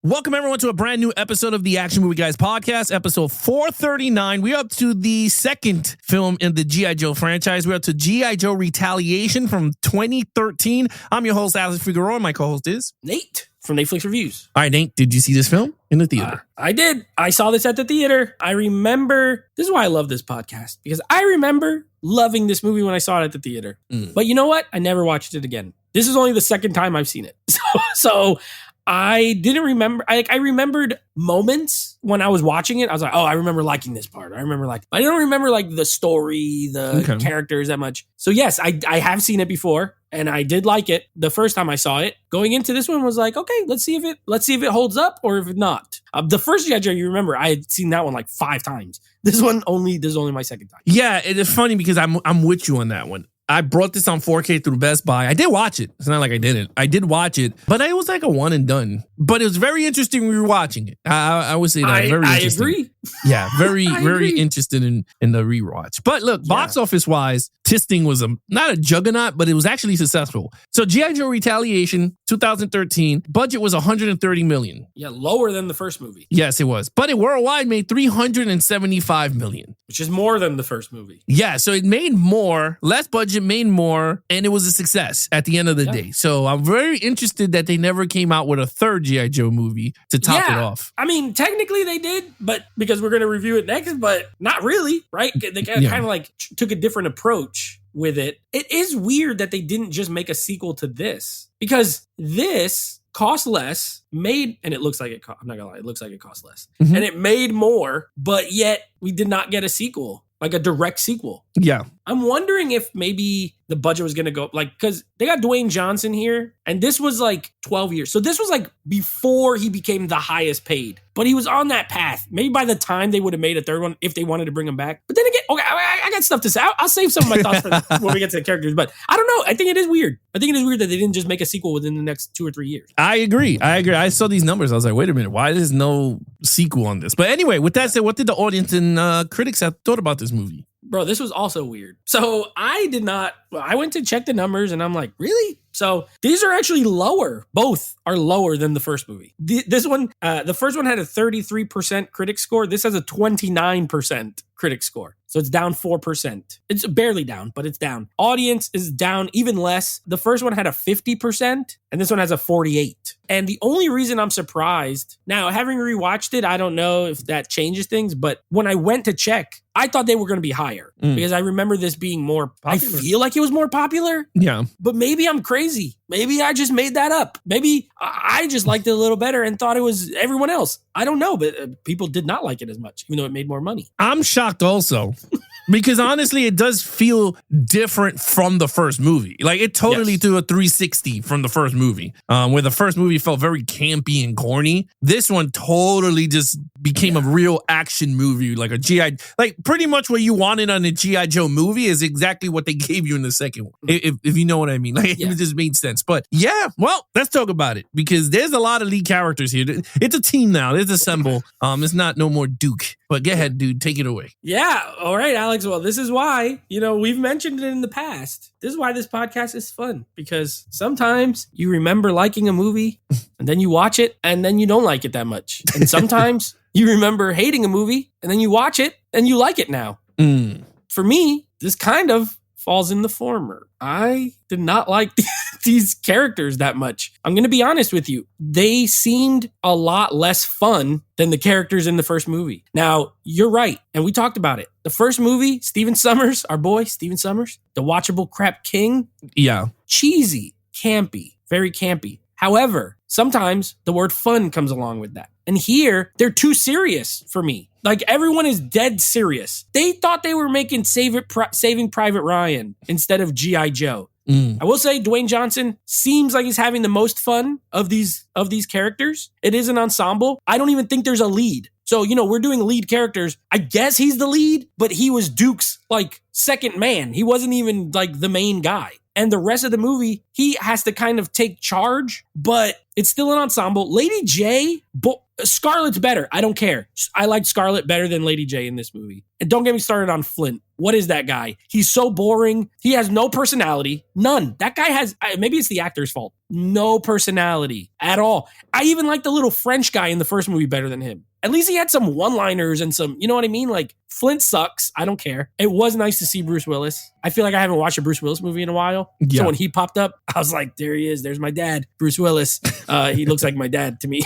Welcome, everyone, to a brand new episode of the Action Movie Guys podcast, episode 439. We're up to the second film in the G.I Joe franchise. We're up to G.I Joe Retaliation from 2013. I'm your host, Alex Figueroa. My co-host is Nate from Netflix Reviews. All right, Nate, did you see this film in the theater? I did. I saw this at the theater. I remember, this is why I love this podcast, because I remember loving this movie when I saw it at the theater. But you know what? I never watched it again. This is only the second time I've seen it. So I didn't remember. I remembered moments when I was watching it. I was like, oh, I remember liking this part. I don't remember like the story, the characters that much. So yes, I have seen it before and I did like it the first time I saw it. Going into this one was like, okay, let's see if it holds up or if not. The first G.I Joe, you remember, I had seen that one like 5 times. This is only my second time. Yeah, it is funny because I'm with you on that one. I brought this on 4K through Best Buy. I did watch it. It's not like I didn't. I did watch it, but it was like a one and done. But it was very interesting rewatching it. I would say that. I agree. Yeah, very interested in the rewatch. But look, box office wise, this thing was not a juggernaut, but it was actually successful. So G.I Joe Retaliation, 2013, budget was $130 million. Yeah, lower than the first movie. Yes, it was. But it worldwide made $375 million. Which is more than the first movie. Yeah, so it made more, less budget, made more, and it was a success at the end of the day. So I'm very interested that they never came out with a third G.I. Joe movie to top it off. I mean, technically they did, but because we're going to review it next, but not really, right? They kind of like took a different approach with it. It is weird that they didn't just make a sequel to this, because this cost less, and it looks like I'm not gonna lie, it looks like it cost less. And it made more, but yet we did not get a sequel, like a direct sequel. Yeah. I'm wondering if maybe the budget was going to go, like, because they got Dwayne Johnson here, and this was like 12 years. So this was like before he became the highest paid, but he was on that path. Maybe by the time they would have made a third one, if they wanted to bring him back. But then again, okay, I got stuff to say. I'll save some of my thoughts for when we get to the characters, but I don't know. I think it is weird. I think it is weird that they didn't just make a sequel within the next 2 or 3 years. I agree. I saw these numbers. I was like, wait a minute, why there's no sequel on this? But anyway, with that said, what did the audience and critics have thought about this movie? Bro, this was also weird. So I went to check the numbers and I'm like, really? So these are actually lower. Both are lower than the first movie. This one, the first one had a 33% critic score. This has a 29% critic score. So it's down 4%. It's barely down, but it's down. Audience is down even less. The first one had a 50% and this one has a 48. And the only reason I'm surprised, now having rewatched it, I don't know if that changes things, but when I went to check, I thought they were going to be higher because I remember this being more popular. I feel like it was more popular. Yeah. But maybe I'm crazy. Maybe I just made that up. Maybe I just liked it a little better and thought it was everyone else. I don't know, but people did not like it as much, even though it made more money. I'm shocked also. Because honestly, it does feel different from the first movie. Like it totally threw a 360 from the first movie. Where the first movie felt very campy and corny. This one totally just became a real action movie, like a G.I. Like pretty much what you wanted on a G.I. Joe movie is exactly what they gave you in the second one. If you know what I mean. Like it just made sense. But yeah, well, let's talk about it because there's a lot of lead characters here. It's a team now. It's assemble. It's not no more Duke. But go ahead, dude. Take it away. Yeah. All right, Alex. Well, this is why, we've mentioned it in the past. This is why this podcast is fun, because sometimes you remember liking a movie and then you watch it and then you don't like it that much. And sometimes you remember hating a movie and then you watch it and you like it now. For me, this kind of falls in the former. I did not like these characters that much. I'm going to be honest with you. They seemed a lot less fun than the characters in the first movie. Now, you're right. And we talked about it. The first movie, Stephen Summers, our boy, Stephen Summers, the watchable crap king. Yeah. Cheesy, campy, very campy. However, sometimes the word fun comes along with that. And here, they're too serious for me. Like, everyone is dead serious. They thought they were making Saving Private Ryan instead of G.I. Joe. I will say Dwayne Johnson seems like he's having the most fun of these characters. It is an ensemble. I don't even think there's a lead. So, we're doing lead characters. I guess he's the lead, but he was Duke's, second man. He wasn't even, the main guy. And the rest of the movie, he has to kind of take charge, but it's still an ensemble. Lady J, Scarlett's better. I don't care. I liked Scarlett better than Lady J in this movie. And don't get me started on Flint. What is that guy? He's so boring. He has no personality. None. That guy has, maybe it's the actor's fault. No personality at all. I even like the little French guy in the first movie better than him. At least he had some one-liners and some, you know what I mean? Like, Flint sucks. I don't care. It was nice to see Bruce Willis. I feel like I haven't watched a Bruce Willis movie in a while. Yeah. So when he popped up, I was like, there he is. There's my dad, Bruce Willis. He looks like my dad to me.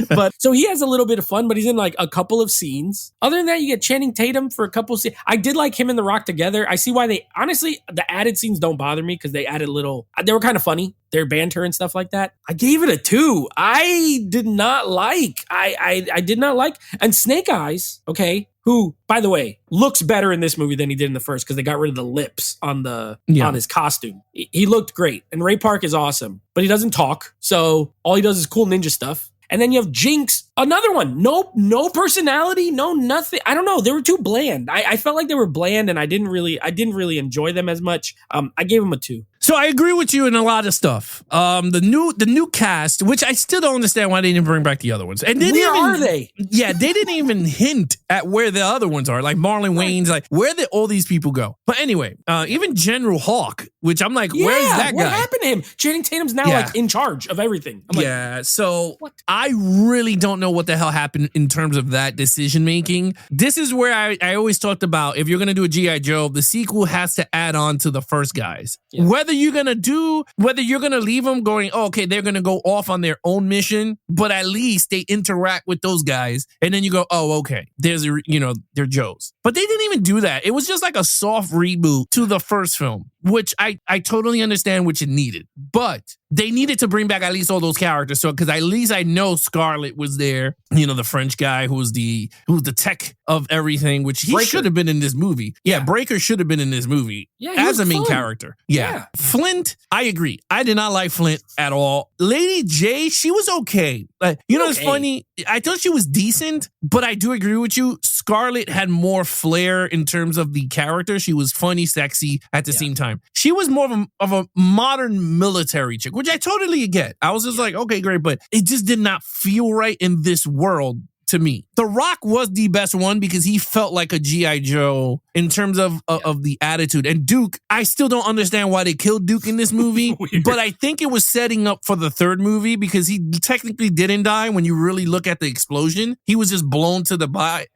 But so he has a little bit of fun, but he's in like a couple of scenes. Other than that, you get Channing Tatum for a couple of scenes. I did like him and The Rock together. I see why honestly, the added scenes don't bother me because they added they were kind of funny. Their banter and stuff like that. I gave it a 2. I did not like. I did not like. And Snake Eyes, okay, who, by the way, looks better in this movie than he did in the first because they got rid of the lips on his costume. He looked great. And Ray Park is awesome, but he doesn't talk. So all he does is cool ninja stuff. And then you have Jinx, another one. No personality, no nothing. I don't know. They were too bland. I felt like they were bland, and I didn't really enjoy them as much. I gave them a 2. So I agree with you in a lot of stuff. The new cast, which I still don't understand why they didn't bring back the other ones. And where are they? Yeah, they didn't even hint at where the other ones are. Like Marlon Wayans, like where did all these people go? But anyway, even General Hawk, which I'm like, where's that guy? What happened to him? Channing Tatum's now like in charge of everything. I'm like, so what? I really don't know what the hell happened in terms of that decision making. This is where I always talked about, if you're going to do a G.I. Joe, the sequel has to add on to the first guys. Yeah. Whether you're going to leave them going, oh, okay, they're going to go off on their own mission, but at least they interact with those guys. And then you go, oh, okay, they're Joes. But they didn't even do that. It was just like a soft reboot to the first film, which I totally understand what you needed. But they needed to bring back at least all those characters. So, because at least I know Scarlett was there, the French guy who was the tech of everything, which he should have been in this movie. Yeah, Breaker should have been in this movie as a main character. Yeah. Flint, I agree. I did not like Flint at all. Lady J, she was okay. It's funny. I thought she was decent, but I do agree with you. Scarlett had more flair in terms of the character. She was funny, sexy at the same time. She was more of a modern military chick, which I totally get. I was just like, okay, great, but it just did not feel right in this world to me. The Rock was the best one because he felt like a G.I. Joe in terms of the attitude. And Duke, I still don't understand why they killed Duke in this movie, but I think it was setting up for the third movie because he technically didn't die when you really look at the explosion. He was just blown to the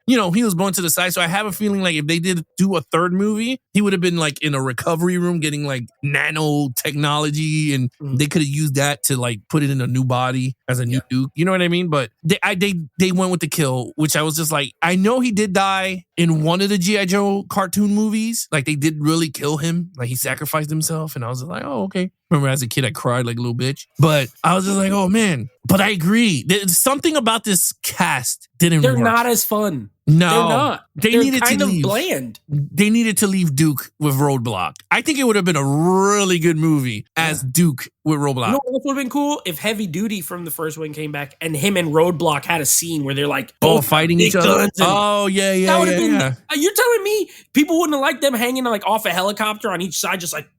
he was blown to the side. So I have a feeling like if they did do a third movie, he would have been like in a recovery room getting like nanotechnology, and they could have used that to like put it in a new body as a new Duke. You know what I mean? But they went with the kill, which I was just like, I know he did die in one of the G.I. Joe cartoon movies. Like they did really kill him. Like he sacrificed himself. And I was just like, oh, okay. Remember as a kid, I cried like a little bitch. But I was just like, oh man. But I agree. There's something about this cast didn't work. They're not as fun. No, they're not. They're needed kind to leave. Of bland. They needed to leave Duke with Roadblock. I think it would have been a really good movie as Duke with Roadblock. You know what would have been cool? If Heavy Duty from the first one came back and him and Roadblock had a scene where they're like both fighting each other. Oh, yeah. You're telling me people wouldn't have liked them hanging like off a helicopter on each side, just like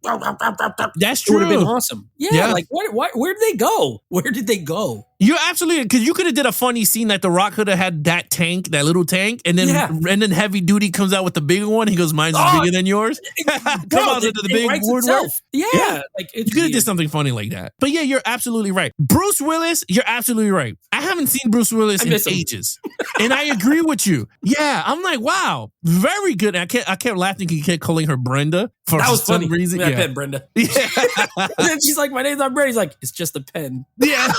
that's true. It would have been awesome. Yeah. Like where did they go? Where did they go? You're absolutely, because you could have did a funny scene that The Rock could have had that little tank, and then Heavy Duty comes out with the bigger one. He goes, mine's bigger than yours. Come out into the big woodwork. Yeah. Like you could have did something funny like that. But yeah, you're absolutely right. Bruce Willis, you're absolutely right. I haven't seen Bruce Willis in ages. And I agree with you. Yeah, I'm like, wow, very good. I kept laughing because he kept calling her Brenda for some reason. I pet Brenda. Yeah. And then she's like, my name's not Brenda. He's like, it's just a pen. Yeah.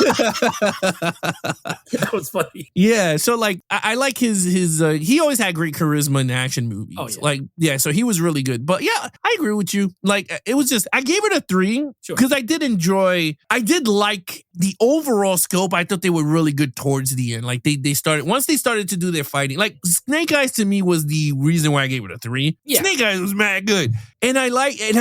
That was funny. Yeah, so like I like his he always had great charisma in action movies. Oh, yeah. So he was really good. But yeah, I agree with you. Like it was just, I gave it a 3 because I did like the overall scope. I thought they were really good towards the end. Like once they started to do their fighting, like Snake Eyes to me was the reason why I gave it a 3. Yeah. Snake Eyes was mad good. And I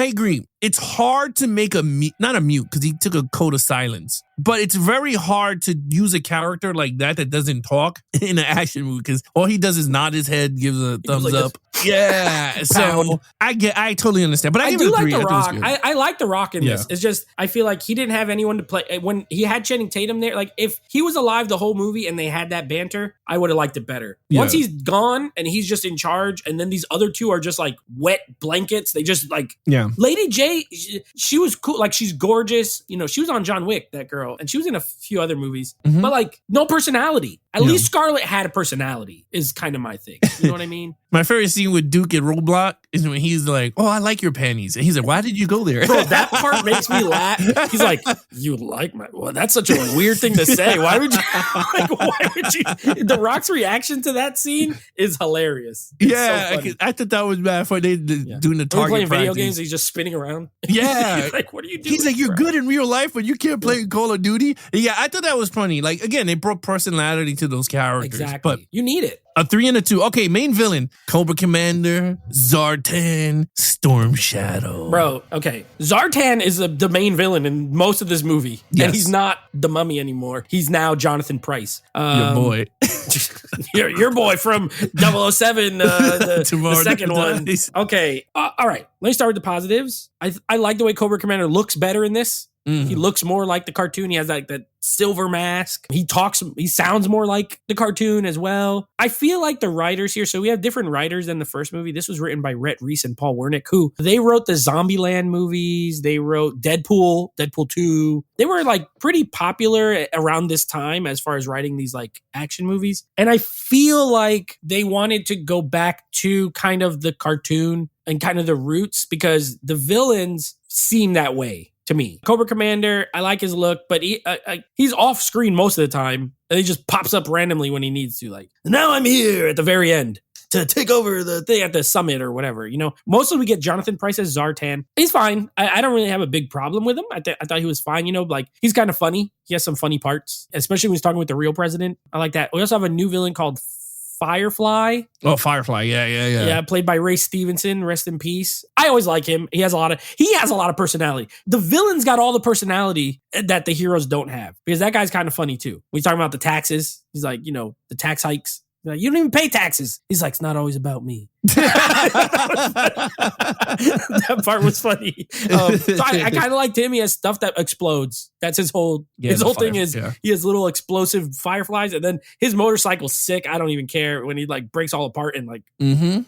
agree. It's hard to make not a mute because he took a code of silence, but it's very hard to use a character like that doesn't talk in an action movie because all he does is nod his head, gives a thumbs up. Yeah. So I totally understand, but I do like The Rock. I like The Rock in this. It's just, I feel like he didn't have anyone to play when he had Channing Tatum there. Like if he was alive the whole movie and they had that banter, I would have liked it better. Yeah. Once he's gone and he's just in charge, and then these other two are just like wet blankets. They just like Lady J she was cool. Like, she's gorgeous. You know, she was on John Wick, that girl, and she was in a few other movies, but like, no personality. At least Scarlett had a personality, is kind of my thing. You know what I mean? My favorite scene with Duke at Roblox is when he's like, "Oh, I like your panties," and he's like, "Why did you go there?" Bro, that part makes me laugh. He's like, "You like my?" Well, that's such a weird thing to say. Why would you? Like, why would you? The Rock's reaction to that scene is hilarious. It's so I thought that was bad for they doing the target playing video practice. games. He's just spinning around. Yeah, like, what are you doing? He's like, "You're bro? good in real life, but you can't play Call of Duty." Yeah, I thought that was funny. Like, again, they brought personality to those characters. Exactly. But You need it. a 3 and a 2. Okay, main villain: Cobra Commander, Zartan, Storm Shadow. Bro, okay. Zartan is the main villain in most of this movie. Yes. And he's not the Mummy anymore. He's now Jonathan Price. Your boy. your boy from 007, the Tomorrow second Never one. Dies. Okay. All right. Let me start with the positives. I like the way Cobra Commander looks better in this. Mhm. He looks more like the cartoon. He has like that silver mask. He sounds more like the cartoon as well. I feel like the writers here, so we have different writers than the first movie. This was written by Rhett Reese and Paul Wernick, who they wrote the Zombieland movies. They wrote Deadpool 2. They were like pretty popular around this time as far as writing these like action movies. And I feel like they wanted to go back to kind of the cartoon and kind of the roots because the villains seem that way. To me, Cobra Commander, I like his look, but he's off screen most of the time, and he just pops up randomly when he needs to. Like, now I'm here at the very end to take over the thing at the summit or whatever. You know, mostly we get Jonathan Price as Zartan. He's fine. I don't really have a big problem with him. I thought he was fine. You know, like he's kind of funny. He has some funny parts, especially when he's talking with the real president. I like that. We also have a new villain called Firefly. Oh, Firefly. Yeah. Yeah, played by Ray Stevenson. Rest in peace. I always like him. He has a lot of personality. The villain's got all the personality that the heroes don't have because that guy's kind of funny too. We talking about the taxes. He's like, you know, the tax hikes. Like, you don't even pay taxes. He's like, it's not always about me. That part was funny. So I kind of liked him. He has stuff that explodes. That's his whole thing is he has little explosive fireflies, and then his motorcycle's sick. I don't even care when he like breaks all apart and like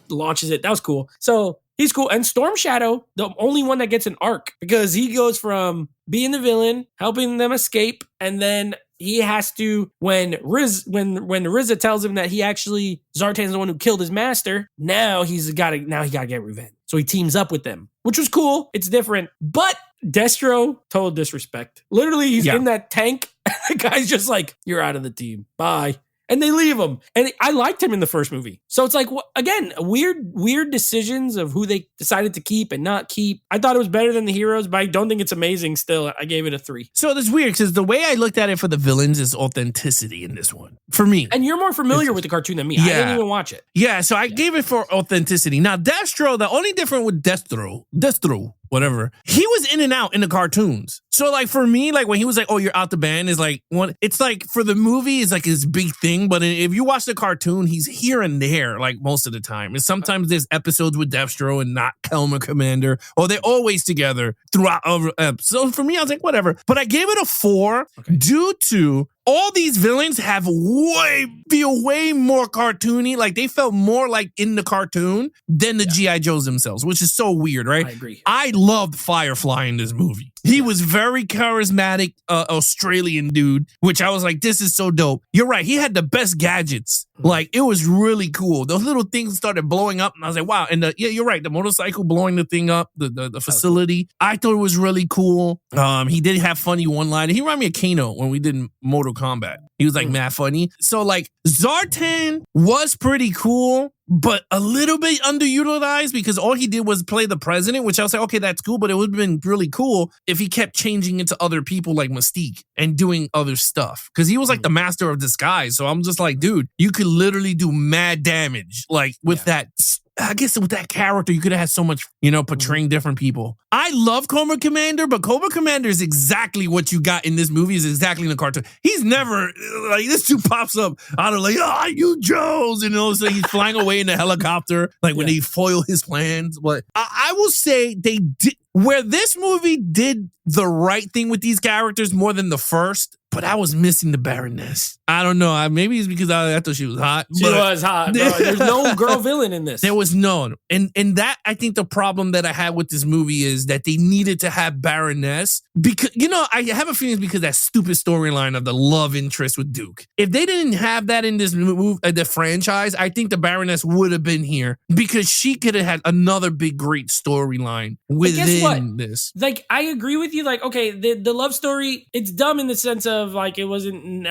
launches it. That was cool. So he's cool. And Storm Shadow, the only one that gets an arc because he goes from being the villain, helping them escape, and then he has to when RZA tells him that he actually Zartan's the one who killed his master. Now he gotta get revenge. So he teams up with them, which was cool. It's different, but Destro, total disrespect. Literally, he's in that tank. The guy's just like, "You're out of the team. Bye." And they leave him. And I liked him in the first movie. So it's like, again, weird decisions of who they decided to keep and not keep. I thought it was better than the heroes, but I don't think it's amazing still. I gave it a 3. So that's weird because the way I looked at it for the villains is authenticity in this one. For me. And you're more familiar with the cartoon than me. I didn't even watch it. Yeah, so I gave it for authenticity. Now, Destro, the only difference with Destro, whatever, he was in and out in the cartoons. So like for me, like when he was like, "Oh, you're out the band," is like one. It's like for the movie, it's like his big thing. But if you watch the cartoon, he's here and there like most of the time. And sometimes there's episodes with Destro and not Cobra Commander, or they're always together throughout other episodes. So for me, I was like, whatever. But I gave it a 4 due to all these villains feel way more cartoony. Like they felt more like in the cartoon than the G.I. Joes themselves, which is so weird, right? I agree. I loved Firefly in this movie. He was very charismatic Australian dude, which I was like, this is so dope. You're right. He had the best gadgets. Like, it was really cool. Those little things started blowing up, and I was like, wow. And you're right. The motorcycle blowing the thing up, the facility. I thought it was really cool. He did have funny one-liner. He reminded me of Kano when we did Mortal Kombat. He was like mad funny. So like Zartan was pretty cool, but a little bit underutilized because all he did was play the president, which I was like, okay, that's cool, but it would have been really cool if he kept changing into other people like Mystique and doing other stuff. Because he was like the master of disguise. So I'm just like, dude, you could literally do mad damage. Like with that, I guess with that character, you could have had so much, portraying different people. I love Cobra Commander, but Cobra Commander is exactly what you got in this movie is exactly in the cartoon. He's never, like, this dude pops up out of like, you Joes, and so he's flying away in the helicopter, like when they foil his plans. But I will say they did, where this movie did the right thing with these characters more than the first, but I was missing the Baroness. I don't know. Maybe it's because I thought she was hot. She was hot, bro. There's no girl villain in this. There was none. And that, I think the problem that I had with this movie is that they needed to have Baroness because, I have a feeling it's because that stupid storyline of the love interest with Duke. If they didn't have that in this movie, the franchise, I think the Baroness would have been here because she could have had another big, great storyline within this. Like, I agree with you. Like, okay, the love story, it's dumb in the sense of like, it wasn't,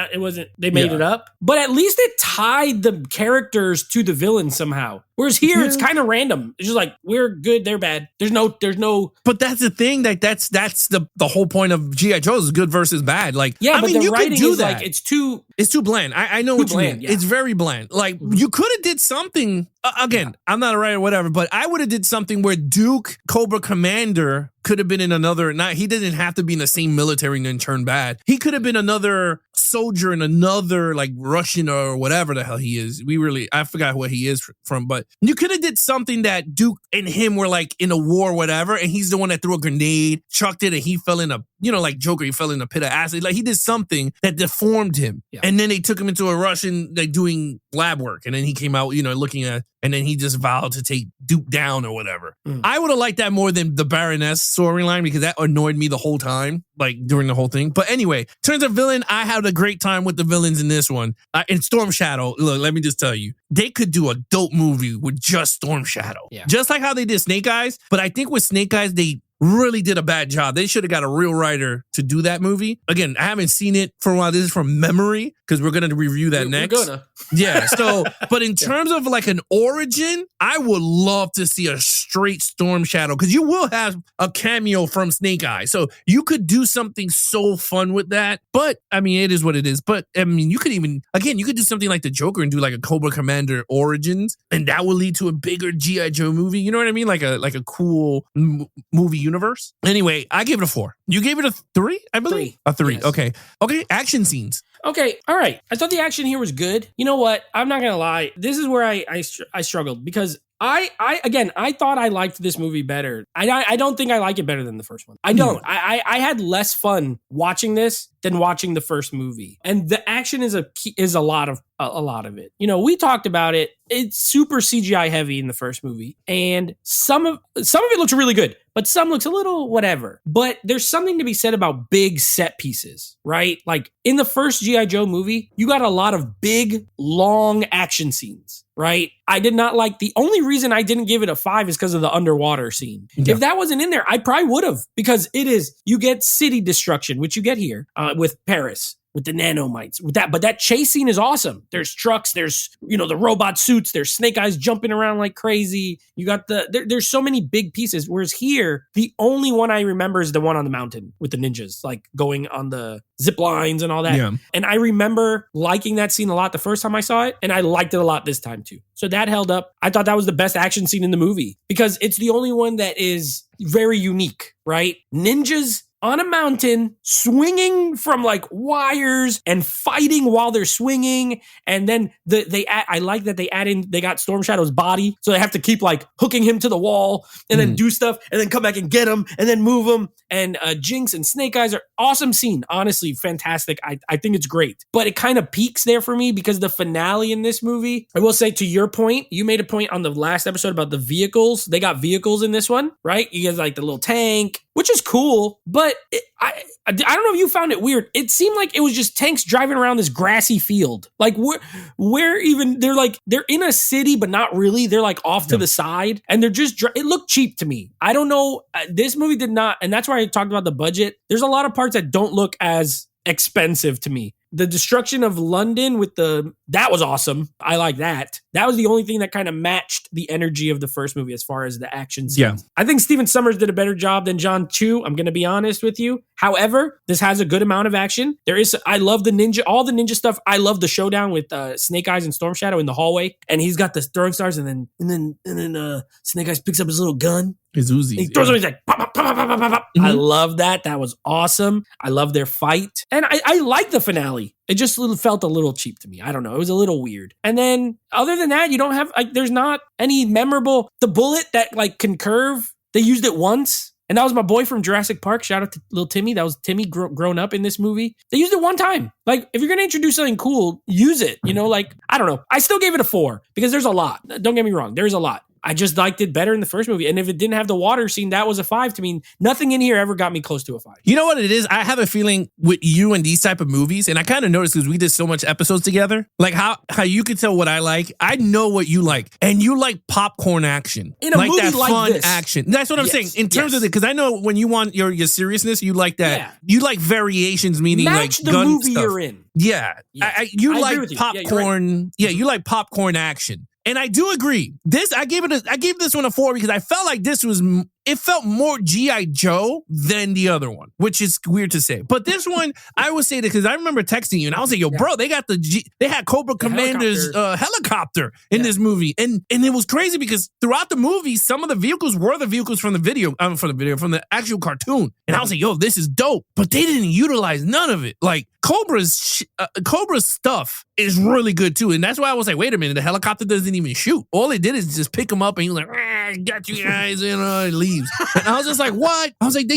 they made it up, but at least it tied the characters to the villain somehow. Whereas here, it's kind of random. It's just like, we're good, they're bad. There's no. But that's the thing. Like that's the whole point of G.I. Joe is good versus bad. Like, yeah, but the writing is that. like, it's too bland. I know what you mean. Yeah. It's very bland. Like you could have did something. Again, I'm not a writer or whatever, but I would have did something where Duke, Cobra Commander, could have been in another. He didn't have to be in the same military and then turn bad. He could have been another soldier in another like Russian or whatever the hell he is. I forgot what he is from, but you could have did something that Duke and him were like in a war or whatever, and he's the one that threw a grenade, chucked it, and he fell in a, like Joker, he fell in a pit of acid. Like he did something that deformed him. Yeah. And then they took him into a Russian, like doing lab work. And then he came out, looking at, and then he just vowed to take Duke down or whatever. I would have liked that more than the Baroness storyline because that annoyed me the whole time, like during the whole thing. But anyway, in terms of villain, I had a great time with the villains in this one. In Storm Shadow, look, let me just tell you, they could do a dope movie with just Storm Shadow. Yeah. Just like how they did Snake Eyes. But I think with Snake Eyes, they really did a bad job. They should have got a real writer to do that movie. Again, I haven't seen it for a while. This is from memory because we're going to review that next. We're gonna. Yeah. So, but in terms of like an origin, I would love to see a straight Storm Shadow because you will have a cameo from Snake Eyes. So you could do something so fun with that. But I mean, it is what it is. But I mean, you could do something like the Joker and do like a Cobra Commander Origins, and that will lead to a bigger G.I. Joe movie. You know what I mean? Like a cool movie universe. Anyway, I gave it a 4. You gave it a 3, I believe? 3. A 3. Yes. Okay. Action scenes. Okay, all right. I thought the action here was good. You know what? I'm not gonna lie. This is where I struggled because I thought I liked this movie better. I don't think I like it better than the first one. I don't. I had less fun watching this than watching the first movie, and the action is a lot of it. We talked about it. It's super CGI heavy in the first movie, and some of it looks really good, but some looks a little whatever. But there's something to be said about big set pieces, right? Like in the first G.I. Joe movie, you got a lot of big, long action scenes, right? I did not like. The only reason I didn't give it a 5 is because of the underwater scene. Yeah. If that wasn't in there, I probably would have, because you get city destruction, which you get here with Paris, with the nanomites, with that. But that chase scene is awesome. There's trucks, there's, the robot suits, there's Snake Eyes jumping around like crazy. You got there's so many big pieces. Whereas here, the only one I remember is the one on the mountain with the ninjas, like going on the zip lines and all that. Yeah. And I remember liking that scene a lot the first time I saw it, and I liked it a lot this time too. So that held up. I thought that was the best action scene in the movie because it's the only one that is very unique, right? Ninjas on a mountain, swinging from like wires and fighting while they're swinging. And then I like that they got Storm Shadow's body. So they have to keep like hooking him to the wall and then do stuff and then come back and get him and then move him. And Jinx and Snake Eyes are awesome scene. Honestly, fantastic. I think it's great. But it kind of peaks there for me because the finale in this movie, I will say, to your point, you made a point on the last episode about the vehicles. They got vehicles in this one, right? You guys like the little tank, which is cool, but I don't know if you found it weird. It seemed like it was just tanks driving around this grassy field. Like where even they're in a city, but not really. They're like off to the side, and they're just. It looked cheap to me. I don't know. This movie did not, and that's why I talked about the budget. There's a lot of parts that don't look as expensive to me. The destruction of London that was awesome. I like that. That was the only thing that kind of matched the energy of the first movie as far as the action scenes. Yeah. I think Stephen Sommers did a better job than John Chu. I'm going to be honest with you. However, this has a good amount of action. I love all the ninja stuff. I love the showdown with Snake Eyes and Storm Shadow in the hallway. And he's got the throwing stars, and then Snake Eyes picks up his little gun. His Uzi. He throws it, he's like, pop, pop, pop, pop, pop, pop. I love that. That was awesome. I love their fight. And I like the finale. It just felt a little cheap to me. I don't know. It was a little weird. And then other than that, you don't have, there's not any memorable, the bullet that can curve. They used it once. And that was my boy from Jurassic Park. Shout out to little Timmy. That was Timmy grown up in this movie. They used it one time. Like, if you're going to introduce something cool, use it. You know, like, I don't know. I still gave it a 4 because there's a lot. Don't get me wrong. There's a lot. I just liked it better in the first movie. And if it didn't have the water scene, that was a 5 to me. Nothing in here ever got me close to a 5. You know what it is? I have a feeling with you and these type of movies, and I kind of noticed because we did so much episodes together, like how you could tell what I like. I know what you like. And you like popcorn action. In a like movie that like fun this. action. That's what I'm saying. In terms of it, because I know when you want your seriousness, you like that. Yeah. You like variations, meaning Match like the gun movie stuff. you're in. Yeah. Yes. You I agree like with you. Yeah, you're right. popcorn. Yeah, you like popcorn action. And I do agree. I gave this one a 4 because I felt like it felt more G.I. Joe than the other one, which is weird to say. But this one, I would say that because I remember texting you and I was like, yo, bro, they had Cobra Commander's helicopter in this movie. And it was crazy because throughout the movie, some of the vehicles were the vehicles from the actual cartoon. And I was like, yo, this is dope. But they didn't utilize none of it. Like Cobra's stuff is really good too. And that's why I was like, wait a minute, the helicopter doesn't even shoot. All it did is just pick him up and he was like, got you guys, and leaves. And I was just like, what? I was like,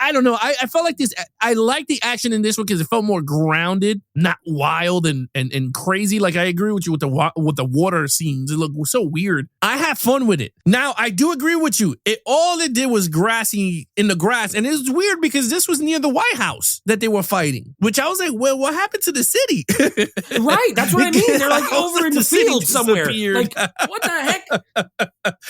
I don't know. I felt like this. I like the action in this one because it felt more grounded, not wild and crazy. Like I agree with you with the water scenes. It looked so weird. I had fun with it. Now I do agree with you. All it did was grassy in the grass, and it was weird because this was near the White House that they were fighting. Which I was like, well, what happened to the city? Right, that's what I mean. They're like over in the field somewhere. Like, what the heck?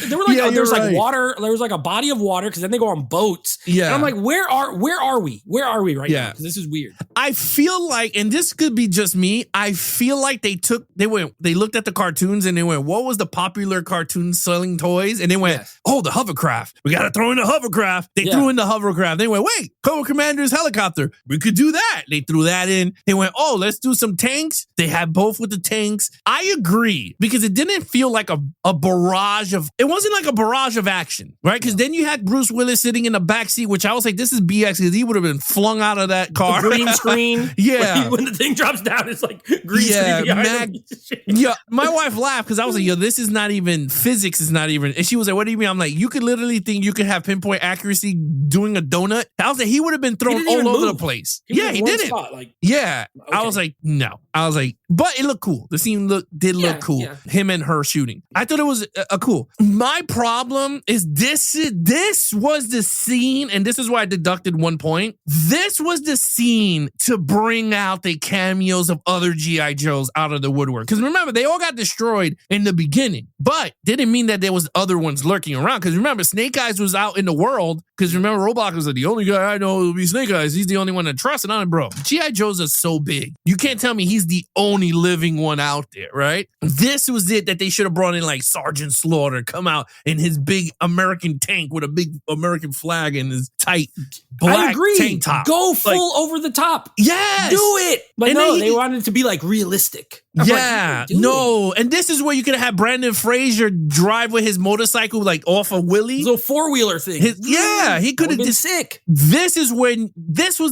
They were like, there's like water. There was like a body of water because then they go on boats. Yeah, and I'm like, where are we? Where are we right now? Because this is weird. I feel like, and this could be just me. I feel like they looked at the cartoons and they went, what was the popular cartoon selling toys? And they went, oh, the hovercraft. We got to throw in the hovercraft. They threw in the hovercraft. They went, wait, Cobra Commander's helicopter. We could do that. They threw that in. They went, oh, let's do some tanks. They had both with the tanks. I agree because it didn't feel like a barrage of, it wasn't like a barrage of action, right? Because then you had Bruce Willis sitting in the backseat, which I was like, this is BX because he would have been flung out of that car. The green screen. Yeah. When the thing drops down, it's like green screen behind him. Yeah, my wife laughed because I was like, yo, this is not even, physics is not even, and she was like, what do you mean? I'm like, you could literally think you could have pinpoint accuracy doing a donut. I was like, he would have been thrown all over the place. He didn't. Spot, like, okay. I was like, no. I was like, but it looked cool. The scene did look cool. Yeah. Him and her shooting. I thought it was cool. My problem is this was the scene, and this is why I deducted 1 point. This was the scene to bring out the cameos of other G.I. Joes out of the woodwork. Because remember, they all got destroyed in the beginning, but didn't mean that there was other ones lurking around. Because remember, Snake Eyes was out in the world. Because remember, Roblox was like, the only guy I know will be Snake Eyes. He's the only one to trust. And I'm like, bro, G.I. Joes are so big. You can't tell me he's the only living one out there, right? This was it that they should have brought in like Sergeant Slaughter, come out in his big American tank with a big American flag and his tight black tank top. Go full over the top. Yes. Do it. But and no, they wanted it to be like realistic. And this is where you could have had Brandon Fraser drive with his motorcycle like off a wheelie. It's a four-wheeler thing. He could have been sick. This was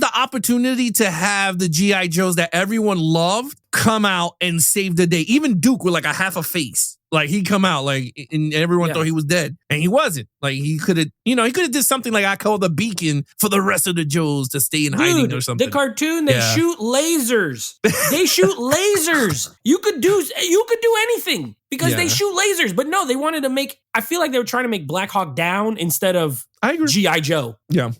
the opportunity to have the G.I. Joes that everyone loved come out and save the day. Even Duke with like a half a face. Like he come out like, and everyone thought he was dead, and he wasn't. Like he could have, did something like I call the beacon for the rest of the Joes to stay in hiding or something. The cartoon, they shoot lasers. They shoot lasers. You could do anything because they shoot lasers. But no, they wanted to make. I feel like they were trying to make Black Hawk Down instead of G.I. Joe. Yeah,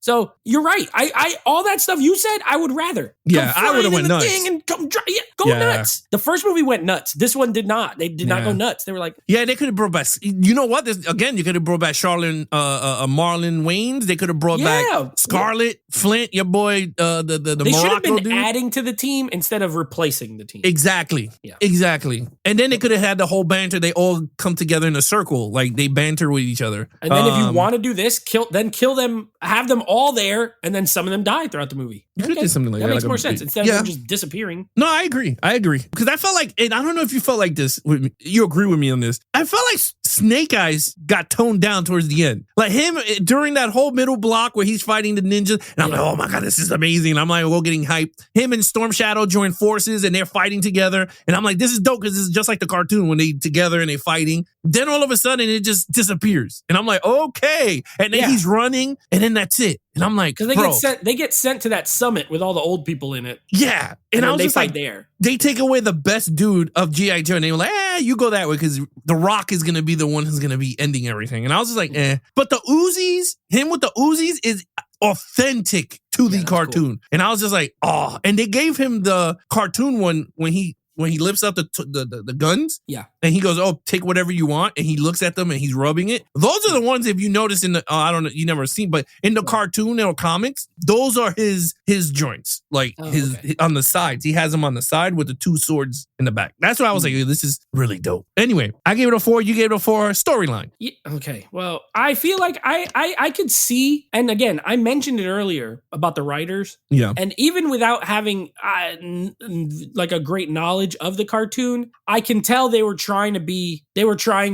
So you're right. I all that stuff you said, I would rather. Yeah, I would have went nuts. And go nuts. The first movie went nuts. This one did not. They did not go nuts. They were like, they could have brought back. You know what? You could have brought back Marlon Wayans. They could have brought back Scarlet Flint, your boy, the they Morocco should have been dude. adding to the team instead of replacing the team. Exactly. Yeah. Exactly. And then they could have had the whole banter. They all come together in a circle, like they banter with each other. And then if you want to do this, kill them, have them all there, and then some of them die throughout the movie. You could do something like that. That makes more sense instead of them just disappearing. No, I agree. Because I felt like, and I don't know if you felt like this with me. You agree with me on this. I felt like Snake Eyes got toned down towards the end. Like him during that whole middle block where he's fighting the ninjas. And I'm like, oh my God, this is amazing. And I'm like, we're getting hyped. Him and Storm Shadow join forces and they're fighting together. And I'm like, this is dope because this is just like the cartoon when they together and they fighting. Then all of a sudden it just disappears. And I'm like, okay. And then he's running and then that's it. And I'm like, because they get sent to that summit with all the old people in it. Yeah. And I was just like, there. They take away the best dude of G.I. Joe. And they were like, you go that way because The Rock is going to be the one who's going to be ending everything. And I was just like, But the Uzis, him with the Uzis is authentic to the cartoon. Cool. And I was just like, oh. And they gave him the cartoon one when he lifts up the guns. Yeah. And he goes, oh, take whatever you want. And he looks at them and he's rubbing it. Those are the ones, if you notice in the, I don't know, you never seen, but in the cartoon or comics, those are his joints. Like on the sides. He has them on the side with the two swords in the back. That's why I was like, this is really dope. Anyway, I gave it a 4. You gave it a 4. Storyline. Yeah, okay. Well, I feel like I could see, and again, I mentioned it earlier about the writers. Yeah. And even without having like a great knowledge of the cartoon, I can tell they were trying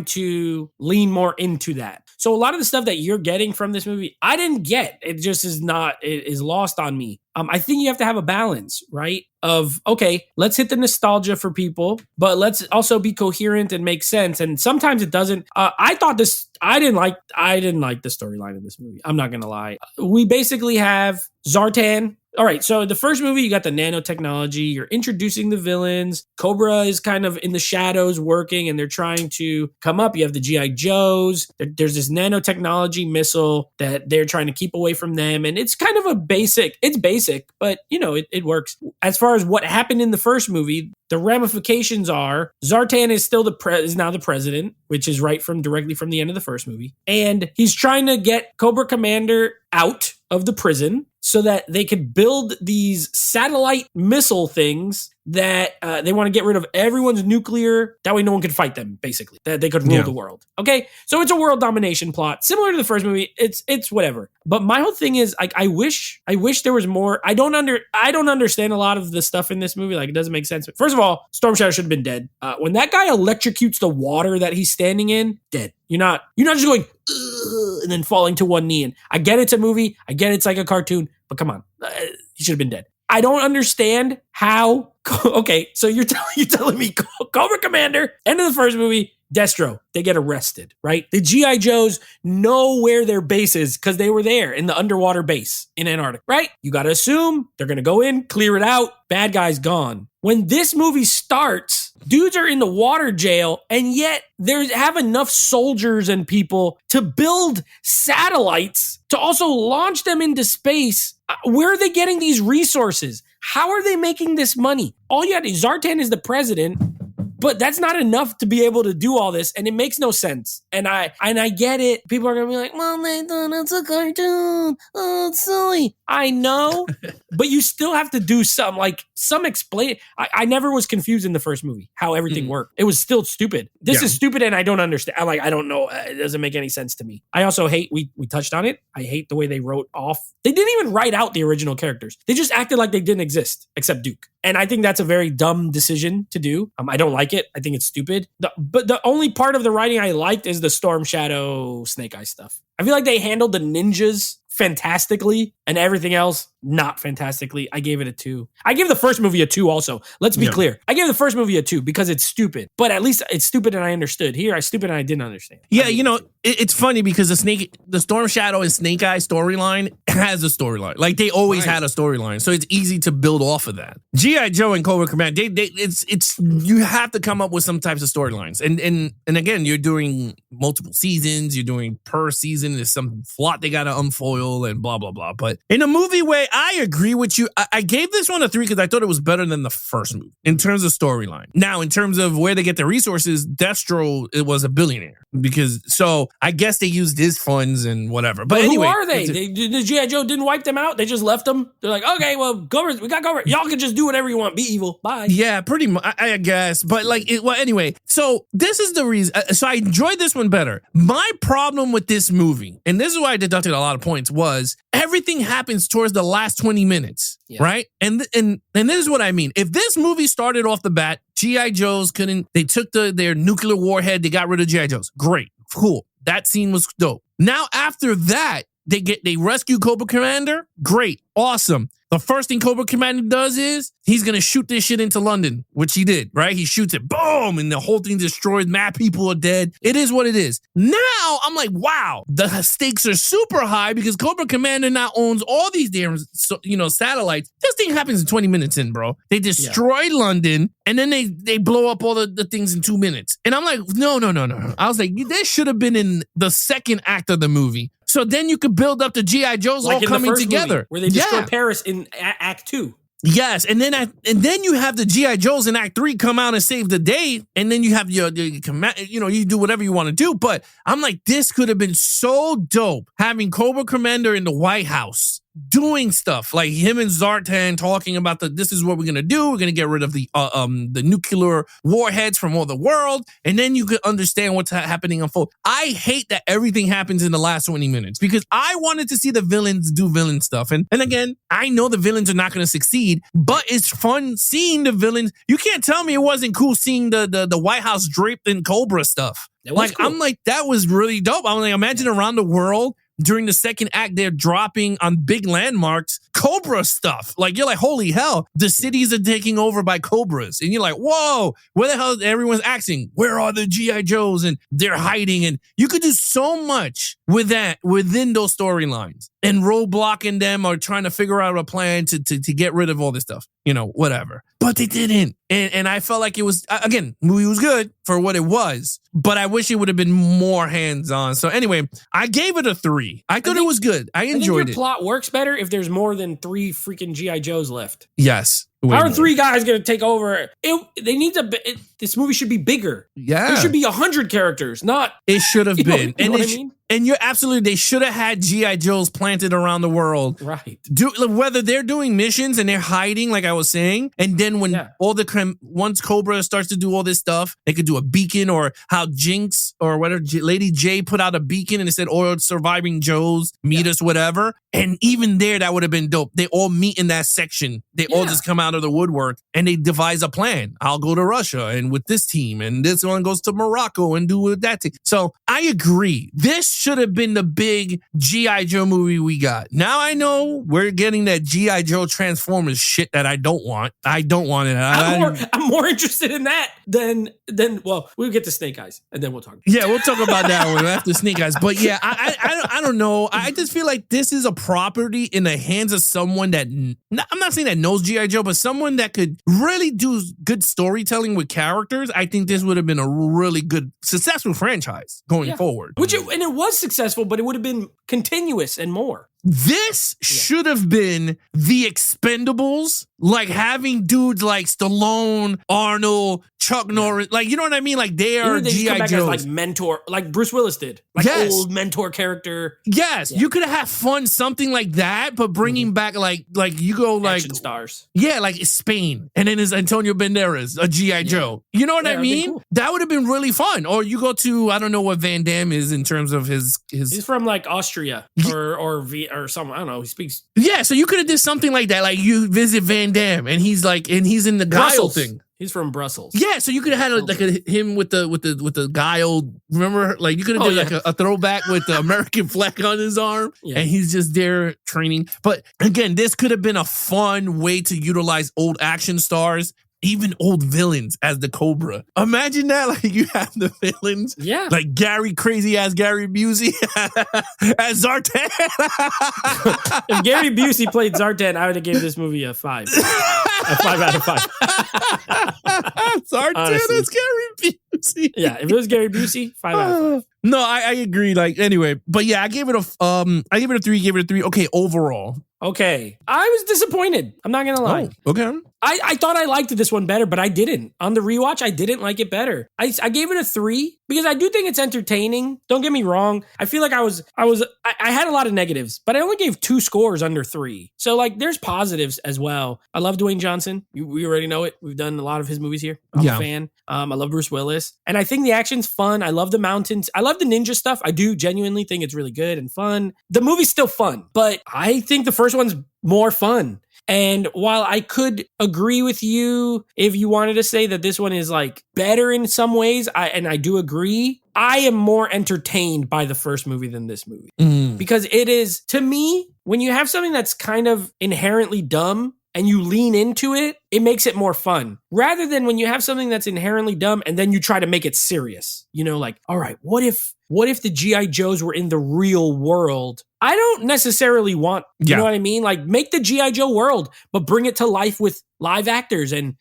to lean more into that. So a lot of the stuff that you're getting from this movie, I didn't get. It just is not, it is lost on me. I think you have to have a balance, right? Of, okay, let's hit the nostalgia for people, but let's also be coherent and make sense. And sometimes it doesn't. I didn't like the storyline in this movie. I'm not going to lie. We basically have Zartan. All right, so the first movie, you got the nanotechnology. You're introducing the villains. Cobra is kind of in the shadows working, and they're trying to come up. You have the G.I. Joes. There's this nanotechnology missile that they're trying to keep away from them, and it's kind of it's basic, but, it works. As far as what happened in the first movie, the ramifications are Zartan is still is now the president, which is directly from the end of the first movie, and he's trying to get Cobra Commander out of the prison so that they could build these satellite missile things that they want to get rid of everyone's nuclear. That way no one could fight them, basically. That they could rule the world. Okay? So it's a world domination plot. Similar to the first movie. It's whatever. But my whole thing is, I wish there was more. I don't understand a lot of the stuff in this movie. Like, it doesn't make sense. First of all, Storm Shadow should have been dead. When that guy electrocutes the water that he's standing in, dead. You're not just going, ugh, and then falling to one knee. And I get it's a movie. I get it's like a cartoon. But come on. He should have been dead. I don't understand how. Okay, so you're telling me Cobra Commander, end of the first movie, Destro, they get arrested, right? The G.I. Joes know where their base is because they were there in the underwater base in Antarctica, right? You got to assume they're going to go in, clear it out, bad guy's gone. When this movie starts, dudes are in the water jail, and yet they have enough soldiers and people to build satellites to also launch them into space. Where are they getting these resources? How are they making this money? All you had is Zartan is the president, but that's not enough to be able to do all this, and it makes no sense. And I get it. People are gonna be like, "Well, Nathan, it's a cartoon. Oh, it's silly." I know, but you still have to do some explain. I never was confused in the first movie how everything worked. It was still stupid. This is stupid, and I don't understand. I don't know. It doesn't make any sense to me. I also hate. We touched on it. I hate the way they wrote off. They didn't even write out the original characters. They just acted like they didn't exist, except Duke. And I think that's a very dumb decision to do. I don't like it. I think it's stupid. But the only part of the writing I liked is the Storm Shadow Snake Eye stuff. I feel like they handled the ninjas fantastically and everything else not fantastically. I gave it a 2. I gave the first movie a 2 also. Let's be clear. I gave the first movie a 2 because it's stupid. But at least it's stupid and I understood. Here, I stupid and I didn't understand. Yeah, it's funny because the Storm Shadow and Snake Eye storyline has a storyline. Like, they always had a storyline. So it's easy to build off of that. G.I. Joe and Cobra Command, it's you have to come up with some types of storylines. And again, you're doing multiple seasons, you're doing per season, there's some plot they gotta unfoil and blah blah blah. But in a movie way, I agree with you. I gave this one a 3 because I thought it was better than the first movie in terms of storyline. Now, in terms of where they get their resources, Destro, it was a billionaire so I guess they used his funds and whatever. But anyway, who are they? The G.I. Joe didn't wipe them out. They just left them. They're like, okay, well, we got Cobra. Y'all can just do whatever you want. Be evil. Bye. Yeah, pretty much. I guess. But anyway. So this is the reason. So I enjoyed this one better. My problem with this movie, and this is why I deducted a lot of points, was everything happens towards the last 20 minutes, right? And this is what I mean. If this movie started off the bat G.I. Joes couldn't, they took their nuclear warhead, they got rid of G.I. Joes. Great, cool. That scene was dope. Now, after that, they rescue Cobra Commander. Great, awesome. The first thing Cobra Commander does is he's going to shoot this shit into London, which he did, right? He shoots it, boom, and the whole thing destroys. Mad people are dead. It is what it is. Now, I'm like, wow, the stakes are super high because Cobra Commander now owns all these damn, satellites. This thing happens in 20 minutes in, bro. They destroy London, and then they blow up all the things in 2 minutes. And I'm like, no. I was like, this should have been in the second act of the movie. So then you could build up the G.I. Joes like all coming together. Movie, where they destroy Paris in Act 2. Yes, and then you have the G.I. Joes in Act 3 come out and save the day, and then you have your you do whatever you want to do. But I'm like, this could have been so dope having Cobra Commander in the White House doing stuff like him and Zartan talking about this is what we're gonna do. We're gonna get rid of the nuclear warheads from all the world, and then you could understand what's happening unfold. I hate that everything happens in the last 20 minutes because I wanted to see the villains do villain stuff, and again, I know the villains are not gonna succeed, but it's fun seeing the villains. You can't tell me it wasn't cool seeing the White House draped in Cobra stuff. Like cool. I'm like, that was really dope. I'm like, imagine around the world. During the second act, they're dropping on big landmarks Cobra stuff. Like, you're like, holy hell, the cities are taking over by Cobras. And you're like, whoa, where the hell is everyone's asking? Where are the G.I. Joes? And they're hiding. And you could do so much with that within those storylines and roadblocking them or trying to figure out a plan to get rid of all this stuff. Whatever. But they didn't. And I felt like it was, again, movie was good for what it was, but I wish it would have been more hands-on. So anyway, I gave it a 3. I thought it was good. I enjoyed it. Your plot works better if there's more than 3 freaking G.I. Joes left. Yes. How are 3 guys going to take over? This movie should be bigger. Yeah. There should be 100 characters, not... It should have been. You know what I mean? And you're absolutely, they should have had G.I. Joes planted around the world. Right. Whether they're doing missions and they're hiding, like I was saying, and then when once Cobra starts to do all this stuff, they could do a beacon, or how Jinx or whatever, Lady J put out a beacon and it said, surviving Joes, meet us, whatever. And even there, that would have been dope. They all meet in that section. They all just come out of the woodwork and they devise a plan. I'll go to Russia and with this team, and this one goes to Morocco and do with that team. So I agree. This should have been the big G.I. Joe movie we got. Now I know we're getting that G.I. Joe Transformers shit that I don't want. I don't want it. I'm more interested in that than well, we'll get to Snake Eyes and then we'll talk. Yeah, we'll talk about that one after Snake Eyes. But yeah, I don't know. I just feel like this is a property in the hands of someone that, I'm not saying that knows G.I. Joe, but someone that could really do good storytelling with characters. I think this would have been a really good, successful franchise going forward. And it was successful, but it would have been continuous and more. This should have been the Expendables, like having dudes like Stallone, Arnold, Chuck Norris, like, you know what I mean? Like they are G.I. Joes. Like mentor, like Bruce Willis did. Like old mentor character. Yes, you could have fun, something like that, but bringing back like you go like action stars. Yeah, like Spain, and then it's Antonio Banderas, a G.I. Joe. You know what I mean? Cool. That would have been really fun. Or you go to, I don't know what Van Damme is in terms of his. He's from like Austria or something. I don't know. He speaks. Yeah, so you could have did something like that. Like you visit Van Damme, and he's in the Guile thing. He's from Brussels. Yeah, so you could have had him with the Guile. Remember, like you could have did like a throwback with the American flag on his arm, and he's just there training. But again, this could have been a fun way to utilize old action stars. Even old villains as the Cobra. Imagine that, like you have the villains, like crazy ass Gary Busey as Zartan. If Gary Busey played Zartan, I would have given this movie a 5. A 5 out of 5. Zartan is Gary Busey. Yeah, if it was Gary Busey, 5 out of 5. No, I agree. Like anyway, but yeah, I gave it a 3. Gave it a 3. Okay, overall. Okay, I was disappointed. I'm not gonna lie. Oh, okay. I thought I liked this one better, but I didn't. On the rewatch, I didn't like it better. I gave it a 3 because I do think it's entertaining. Don't get me wrong. I feel like I had a lot of negatives, but I only gave 2 scores under 3. So like, there's positives as well. I love Dwayne Johnson. We already know it. We've done a lot of his movies here. I'm a fan. I love Bruce Willis, and I think the action's fun. I love the mountains. I love the ninja stuff. I do genuinely think it's really good and fun. The movie's still fun, but I think the first one's more fun. And while I could agree with you if you wanted to say that this one is like better in some ways, I do agree, I am more entertained by the first movie than this movie. Because it is, to me, when you have something that's kind of inherently dumb and you lean into it, it makes it more fun. Rather than when you have something that's inherently dumb and then you try to make it serious. You know, like, all right, what if the G.I. Joes were in the real world? I don't necessarily want, you know what I mean? Like, make the G.I. Joe world, but bring it to life with live actors and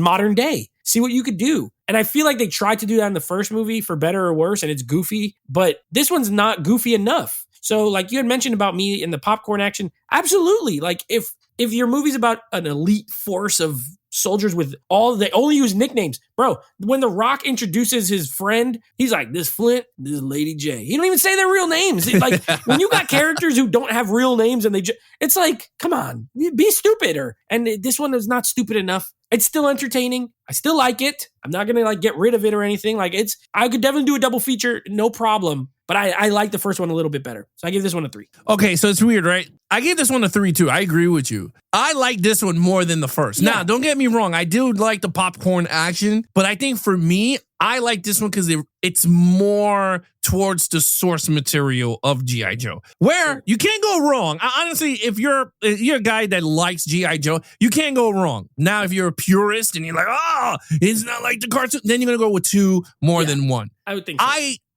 modern day. See what you could do. And I feel like they tried to do that in the first movie for better or worse, and it's goofy, but this one's not goofy enough. So like you had mentioned about me in the popcorn action, absolutely. Like if your movie's about an elite force of soldiers with they only use nicknames. Bro, when The Rock introduces his friend, he's like, this Flint, this Lady J. He don't even say their real names. Like, when you got characters who don't have real names and it's like, come on, be stupider. And this one is not stupid enough. It's still entertaining. I still like it. I'm not going to like get rid of it or anything. Like I could definitely do a double feature, no problem. But I like the first one a little bit better. So I give this one a 3. Okay, so it's weird, right? I gave this one a 3 too. I agree with you. I like this one more than the first. Yeah. Now, don't get me wrong. I do like the popcorn action, but I think for me, I like this one because it's more towards the source material of G.I. Joe, where you can't go wrong. Honestly, if you're a guy that likes G.I. Joe, you can't go wrong. Now, if you're a purist and you're like, oh, it's not like the cartoon, then you're going to go with 2 more than 1. I would think so.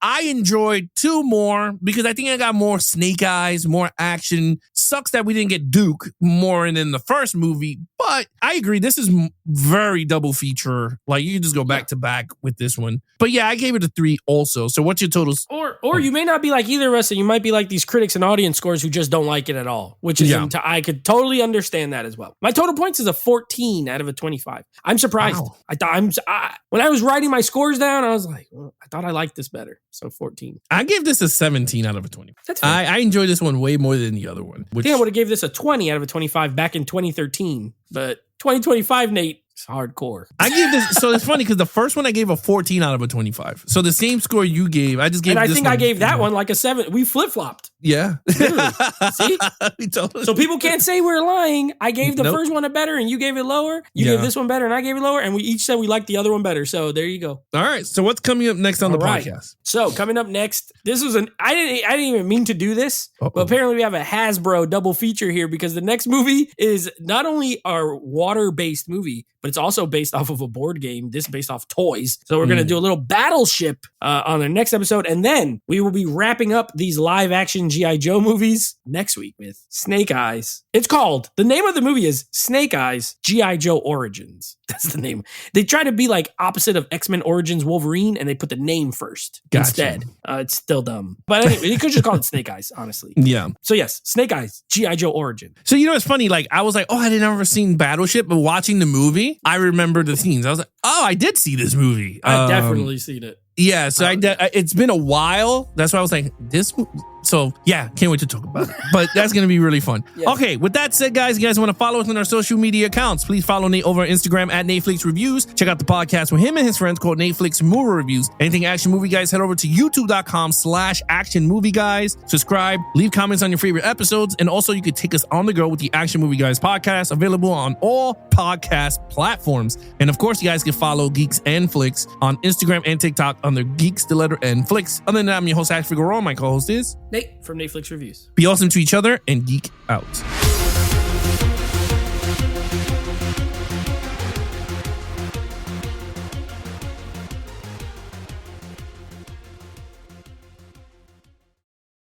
I enjoyed 2 more because I think I got more Snake Eyes, more action. Sucks that we didn't get Duke more in the first movie, but I agree. This is very double feature. Like, you can just go back to back with this one. But yeah, I gave it a 3 also. So what's your totals? Or you may not be like either of us, and you might be like these critics and audience scores who just don't like it at all, which is I could totally understand that as well. My total points is a 14 out of a 25. I'm surprised. Wow. I thought when I was writing my scores down, I was like, well, I thought I liked this better. So 14. I gave this a 17 out of a 20. That's fine. I enjoyed this one way more than the other one. I think I would have gave this a 20 out of a 25 back in 2013. But 2025, Nate, it's hardcore. I gave this, so it's funny because the first one I gave a 14 out of a 25. So the same score you gave, I just gave. And I think I gave that one like a 7. We flip-flopped. Yeah. See? So people can't say we're lying. I gave the first one a better and you gave it lower. You gave this one better and I gave it lower. And we each said we liked the other one better. So there you go. All right. So what's coming up next on the podcast? So coming up next, this was I didn't even mean to do this, but apparently we have a Hasbro double feature here because the next movie is not only our water-based movie, but it's also based off of a board game. This based off toys. So we're going to do a little Battleship on the next episode. And then we will be wrapping up these live action G.I. Joe movies next week with Snake Eyes. The name of the movie is Snake Eyes, G.I. Joe Origins. That's the name. They try to be like opposite of X-Men Origins Wolverine, and they put the name first instead. It's still dumb. But anyway, you could just call it Snake Eyes, honestly. Yeah. So yes, Snake Eyes, G.I. Joe Origin. So you know it's funny, like I was like, oh, I didn't ever seen Battleship, but watching the movie, I remember the scenes. I was like, oh, I did see this movie. I've definitely seen it. Yeah, so it's been a while. That's why I was like, this. So yeah, can't wait to talk about it. But that's going to be really fun. Yes. Okay, with that said, guys, you guys want to follow us on our social media accounts, please follow Nate over on Instagram at Netflix Reviews. Check out the podcast with him and his friends called Netflix Movie Reviews. Anything Action Movie Guys, head over to youtube.com/Action Movie Guys. Subscribe, leave comments on your favorite episodes, and also you could take us on the go with the Action Movie Guys podcast, available on all podcast platforms. And of course, you guys can follow Geeks and Flicks on Instagram and TikTok under Geeks, the letter N, Flicks. Other than that, I'm your host, Ash Figueroa. My co-host is Nate from Netflix Reviews. Be awesome to each other and geek out.